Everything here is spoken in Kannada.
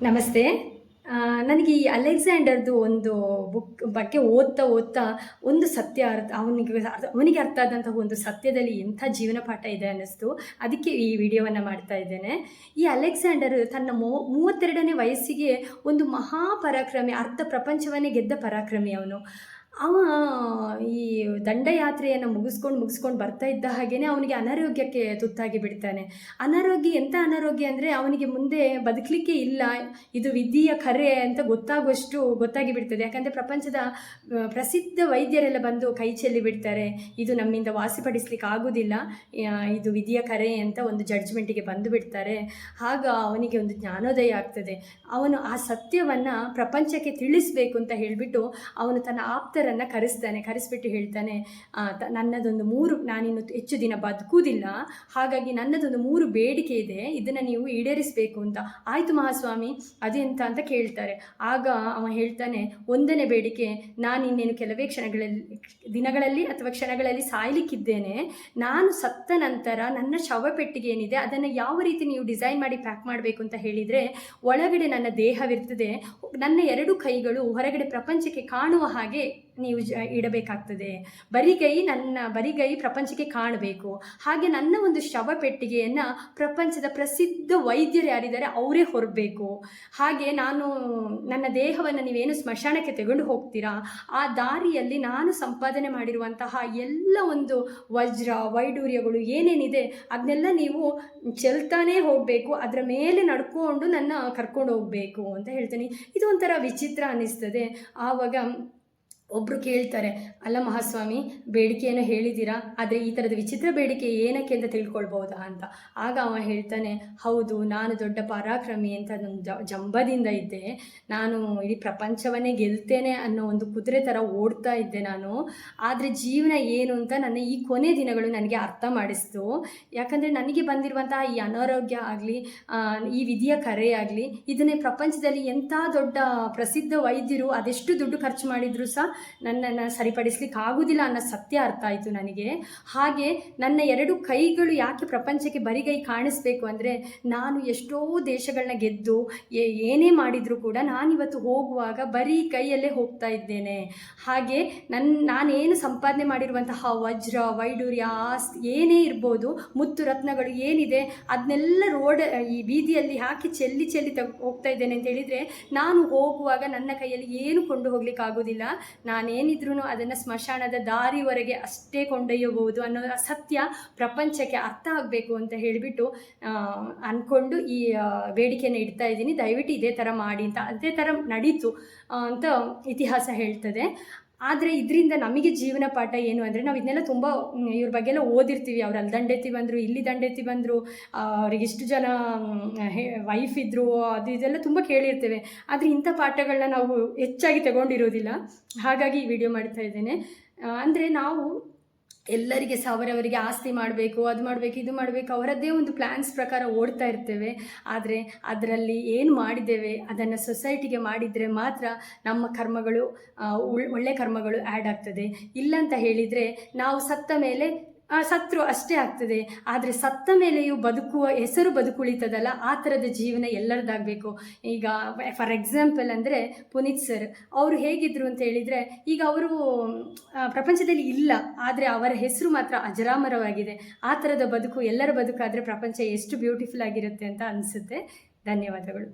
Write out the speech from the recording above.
ನಮಸ್ತೆ. ನನಗೆ ಈ ಅಲೆಕ್ಸಾಂಡರ್‌ದು ಒಂದು ಬುಕ್ ಬಗ್ಗೆ ಓದ್ತಾ ಒಂದು ಸತ್ಯ ಅವನಿಗೆ ಅರ್ಥ ಆದಂತಹ ಒಂದು ಸತ್ಯದಲ್ಲಿ ಎಂಥ ಜೀವನ ಪಾಠ ಇದೆ ಅನ್ನಿಸ್ತು. ಅದಕ್ಕೆ ಈ ವಿಡಿಯೋವನ್ನು ಮಾಡ್ತಾ ಇದ್ದೇನೆ. ಈ ಅಲೆಕ್ಸಾಂಡರ್ ತನ್ನ 32ನೇ ವಯಸ್ಸಿಗೆ ಒಂದು ಮಹಾಪರಾಕ್ರಮಿ, ಅರ್ಧ ಪ್ರಪಂಚವನ್ನೇ ಗೆದ್ದ ಪರಾಕ್ರಮಿ ಅವನು. ಅವ ಈ ದಂಡಯಾತ್ರೆಯನ್ನು ಮುಗಿಸ್ಕೊಂಡು ಬರ್ತಾ ಇದ್ದ ಹಾಗೇನೆ ಅವನಿಗೆ ಅನಾರೋಗ್ಯಕ್ಕೆ ತುತ್ತಾಗಿ ಬಿಡ್ತಾನೆ. ಎಂಥ ಅನಾರೋಗ್ಯ ಅಂದರೆ ಅವನಿಗೆ ಮುಂದೆ ಬದುಕಲಿಕ್ಕೆ ಇಲ್ಲ, ಇದು ವಿಧಿಯ ಕರೆ ಅಂತ ಗೊತ್ತಾಗಿ ಬಿಡ್ತದೆ. ಯಾಕಂದರೆ ಪ್ರಪಂಚದ ಪ್ರಸಿದ್ಧ ವೈದ್ಯರೆಲ್ಲ ಬಂದು ಕೈ ಚೆಲ್ಲಿ ಬಿಡ್ತಾರೆ, ಇದು ನಮ್ಮಿಂದ ವಾಸಿಪಡಿಸ್ಲಿಕ್ಕೆ ಆಗೋದಿಲ್ಲ, ಇದು ವಿಧಿಯ ಕರೆ ಅಂತ ಒಂದು ಜಡ್ಜ್ಮೆಂಟಿಗೆ ಬಂದು ಬಿಡ್ತಾರೆ. ಆಗ ಅವನಿಗೆ ಒಂದು ಜ್ಞಾನೋದಯ ಆಗ್ತದೆ. ಅವನು ಆ ಸತ್ಯವನ್ನು ಪ್ರಪಂಚಕ್ಕೆ ತಿಳಿಸ್ಬೇಕು ಅಂತ ಹೇಳಿಬಿಟ್ಟು ಅವನು ತನ್ನ ಆಪ್ತರನ್ನು ಕರೆಸ್ಬಿಟ್ಟು ಹೇಳ್ತಾನೆ, ನನ್ನದೊಂದು 3, ನಾನಿನ್ನು ಹೆಚ್ಚು ದಿನ ಬದುಕುವುದಿಲ್ಲ, ಹಾಗಾಗಿ ನನ್ನದೊಂದು 3 ಬೇಡಿಕೆ ಇದೆ, ಇದನ್ನು ನೀವು ಈಡೇರಿಸಬೇಕು ಅಂತ. ಆಯಿತು ಮಹಾಸ್ವಾಮಿ, ಅದೆಂತ ಅಂತ ಕೇಳ್ತಾರೆ. ಆಗ ಅವ ಹೇಳ್ತಾನೆ, 1ನೇ ಬೇಡಿಕೆ, ನಾನಿನ್ನೇನು ಕೆಲವೇ ದಿನಗಳಲ್ಲಿ ಅಥವಾ ಕ್ಷಣಗಳಲ್ಲಿ ಸಾಯಲಿಕ್ಕಿದ್ದೇನೆ. ನಾನು ಸತ್ತ ನಂತರ ನನ್ನ ಶವಪೆಟ್ಟಿಗೆ ಏನಿದೆ ಅದನ್ನು ಯಾವ ರೀತಿ ನೀವು ಡಿಸೈನ್ ಮಾಡಿ ಪ್ಯಾಕ್ ಮಾಡಬೇಕು ಅಂತ ಹೇಳಿದರೆ, ಒಳಗಡೆ ನನ್ನ ದೇಹವಿರ್ತದೆ, ನನ್ನ 2 ಕೈಗಳು ಹೊರಗಡೆ ಪ್ರಪಂಚಕ್ಕೆ ಕಾಣುವ ಹಾಗೆ ನೀವು ಇಡಬೇಕಾಗ್ತದೆ. ನನ್ನ ಬರಿಗೈ ಪ್ರಪಂಚಕ್ಕೆ ಕಾಣಬೇಕು. ಹಾಗೆ ನನ್ನ ಒಂದು ಶವಪೆಟ್ಟಿಗೆಯನ್ನು ಪ್ರಪಂಚದ ಪ್ರಸಿದ್ಧ ವೈದ್ಯರು ಯಾರಿದ್ದಾರೆ ಅವರೇ ಹೊರಬೇಕು. ಹಾಗೆ ನನ್ನ ದೇಹವನ್ನು ನೀವೇನು ಸ್ಮಶಾನಕ್ಕೆ ತಗೊಂಡು ಹೋಗ್ತೀರಾ, ಆ ದಾರಿಯಲ್ಲಿ ನಾನು ಸಂಪಾದನೆ ಮಾಡಿರುವಂತಹ ಎಲ್ಲ ಒಂದು ವಜ್ರ ವೈಡೂರ್ಯಗಳು ಏನೇನಿದೆ ಅದನ್ನೆಲ್ಲ ನೀವು ಚೆಲ್ತಾನೇ ಹೋಗಬೇಕು, ಅದರ ಮೇಲೆ ನಡ್ಕೊಂಡು ನನ್ನ ಕರ್ಕೊಂಡು ಹೋಗಬೇಕು ಅಂತ ಹೇಳ್ತೀನಿ. ಇದು ಒಂಥರ ವಿಚಿತ್ರ ಅನ್ನಿಸ್ತದೆ. ಆವಾಗ ಒಬ್ಬರು ಕೇಳ್ತಾರೆ, ಅಲ್ಲ ಮಹಾಸ್ವಾಮಿ, ಬೇಡಿಕೆಯನ್ನು ಹೇಳಿದ್ದೀರಾ, ಆದರೆ ಈ ಥರದ ವಿಚಿತ್ರ ಬೇಡಿಕೆ ಏನಕ್ಕೆ ಅಂತ ತಿಳ್ಕೊಳ್ಬೋದಾ ಅಂತ. ಆಗ ಅವ ಹೇಳ್ತಾನೆ, ಹೌದು, ನಾನು ದೊಡ್ಡ ಪರಾಕ್ರಮಿ ಅಂತ ನನ್ನ ಜಂಬದಿಂದ ಇದ್ದೆ, ನಾನು ಇಡೀ ಪ್ರಪಂಚವನ್ನೇ ಗೆಲ್ತೇನೆ ಅನ್ನೋ ಒಂದು ಕುದುರೆ ಥರ ಓಡ್ತಾ ಇದ್ದೆ ನಾನು. ಆದರೆ ಜೀವನ ಏನು ಅಂತ ನನ್ನ ಈ ಕೊನೆ ದಿನಗಳು ನನಗೆ ಅರ್ಥ ಮಾಡಿಸ್ತು. ಯಾಕಂದರೆ ನನಗೆ ಬಂದಿರುವಂತಹ ಈ ಅನಾರೋಗ್ಯ ಆಗಲಿ, ಈ ವಿಧಿಯ ಕರೆ ಆಗಲಿ, ಇದನ್ನೇ ಪ್ರಪಂಚದಲ್ಲಿ ಎಂಥ ದೊಡ್ಡ ಪ್ರಸಿದ್ಧ ವೈದ್ಯರು ಅದೆಷ್ಟು ದುಡ್ಡು ಖರ್ಚು ಮಾಡಿದರೂ ಸಹ ನನ್ನನ್ನು ಸರಿಪಡಿಸ್ಲಿಕ್ಕೆ ಆಗೋದಿಲ್ಲ ಅನ್ನೋ ಸತ್ಯ ಅರ್ಥ ಆಯಿತು ನನಗೆ. ಹಾಗೆ ನನ್ನ 2 ಕೈಗಳು ಯಾಕೆ ಪ್ರಪಂಚಕ್ಕೆ ಬರಿಗೈ ಕಾಣಿಸ್ಬೇಕು ಅಂದರೆ, ನಾನು ಎಷ್ಟೋ ದೇಶಗಳನ್ನ ಗೆದ್ದು ಏನೇ ಮಾಡಿದರೂ ಕೂಡ ನಾನಿವತ್ತು ಹೋಗುವಾಗ ಬರೀ ಕೈಯಲ್ಲೇ ಹೋಗ್ತಾ ಇದ್ದೇನೆ. ಹಾಗೆ ನಾನೇನು ಸಂಪಾದನೆ ಮಾಡಿರುವಂತಹ ವಜ್ರ ವೈಡೂರ್ಯ ಆಸ್ತಿ ಏನೇ ಇರ್ಬೋದು, ಮುತ್ತು ರತ್ನಗಳು ಏನಿದೆ ಅದನ್ನೆಲ್ಲ ಈ ಬೀದಿಯಲ್ಲಿ ಹಾಕಿ ಚೆಲ್ಲಿ ಹೋಗ್ತಾ ಇದ್ದೇನೆ ಅಂತ ಹೇಳಿದರೆ, ನಾನು ಹೋಗುವಾಗ ನನ್ನ ಕೈಯಲ್ಲಿ ಏನು ಕೊಂಡು ಹೋಗ್ಲಿಕ್ಕೆ ಆಗೋದಿಲ್ಲ, ನಾನೇನಿದ್ರೂ ಅದನ್ನು ಸ್ಮಶಾನದ ದಾರಿವರೆಗೆ ಅಷ್ಟೇ ಕೊಂಡೊಯ್ಯಬಹುದು ಅನ್ನೋ ಸತ್ಯ ಪ್ರಪಂಚಕ್ಕೆ ಅರ್ಥ ಆಗಬೇಕು ಅಂತ ಹೇಳಿಬಿಟ್ಟು ಅಂದ್ಕೊಂಡು ಈ ಬೇಡಿಕೆಯನ್ನು ಇಡ್ತಾ ಇದ್ದೀನಿ, ದಯವಿಟ್ಟು ಇದೇ ಥರ ಮಾಡಿ ಅಂತ. ಅದೇ ಥರ ನಡೀತು ಅಂತ ಇತಿಹಾಸ ಹೇಳ್ತದೆ. ಆದರೆ ಇದರಿಂದ ನಮಗೆ ಜೀವನ ಪಾಠ ಏನು ಅಂದರೆ, ನಾವು ಇದನ್ನೆಲ್ಲ ತುಂಬ ಇವ್ರ ಬಗ್ಗೆ ಎಲ್ಲ ಓದಿರ್ತೀವಿ. ಅವ್ರು ಅಲ್ಲಿ ದಂಡೆತ್ತಿ ಬಂದರು, ಇಲ್ಲಿ ದಂಡೆತ್ತಿ ಬಂದರು, ಅವ್ರಿಗೆ ಇಷ್ಟು ಜನ ವೈಫ್ ಇದ್ದರು, ಇದೆಲ್ಲ ತುಂಬ ಕೇಳಿರ್ತೇವೆ. ಆದರೆ ಇಂಥ ಪಾಠಗಳನ್ನ ನಾವು ಹೆಚ್ಚಾಗಿ ತಗೊಂಡಿರೋದಿಲ್ಲ. ಹಾಗಾಗಿ ಈ ವಿಡಿಯೋ ಮಾಡ್ತಾ ಇದ್ದೇನೆ. ಅಂದರೆ ನಾವು ಎಲ್ಲರಿಗೆ ಅವರವರಿಗೆ ಆಸ್ತಿ ಮಾಡಬೇಕು, ಅದು ಮಾಡಬೇಕು, ಇದು ಮಾಡಬೇಕು, ಅವರದ್ದೇ ಒಂದು ಪ್ಲ್ಯಾನ್ಸ್ ಪ್ರಕಾರ ಓಡ್ತಾ ಇರ್ತೇವೆ. ಆದರೆ ಅದರಲ್ಲಿ ಏನು ಮಾಡಿದ್ದೇವೆ ಅದನ್ನು ಸೊಸೈಟಿಗೆ ಮಾಡಿದರೆ ಮಾತ್ರ ನಮ್ಮ ಕರ್ಮಗಳು ಒಳ್ಳೆ ಕರ್ಮಗಳು ಆ್ಯಡ್ ಆಗ್ತದೆ. ಇಲ್ಲಂತ ಹೇಳಿದರೆ ನಾವು ಸತ್ತ ಮೇಲೆ ಸತ್ರು ಅಷ್ಟೇ ಆಗ್ತದೆ. ಆದರೆ ಸತ್ತ ಮೇಲೆಯೂ ಹೆಸರು ಬದುಕುಳಿತದಲ್ಲ, ಆ ಥರದ ಜೀವನ ಎಲ್ಲರದಾಗಬೇಕು. ಈಗ ಫಾರ್ ಎಕ್ಸಾಂಪಲ್ ಅಂದರೆ ಪುನೀತ್ ಸರ್ ಅವರು ಹೇಗಿದ್ರು ಅಂತ ಹೇಳಿದರೆ, ಈಗ ಅವರು ಪ್ರಪಂಚದಲ್ಲಿ ಇಲ್ಲ, ಆದರೆ ಅವರ ಹೆಸರು ಮಾತ್ರ ಅಜರಾಮರವಾಗಿದೆ. ಆ ಥರದ ಬದುಕು ಎಲ್ಲರ ಬದುಕಾದರೆ ಪ್ರಪಂಚ ಎಷ್ಟು ಬ್ಯೂಟಿಫುಲ್ ಆಗಿರುತ್ತೆ ಅಂತ ಅನಿಸುತ್ತೆ. ಧನ್ಯವಾದಗಳು.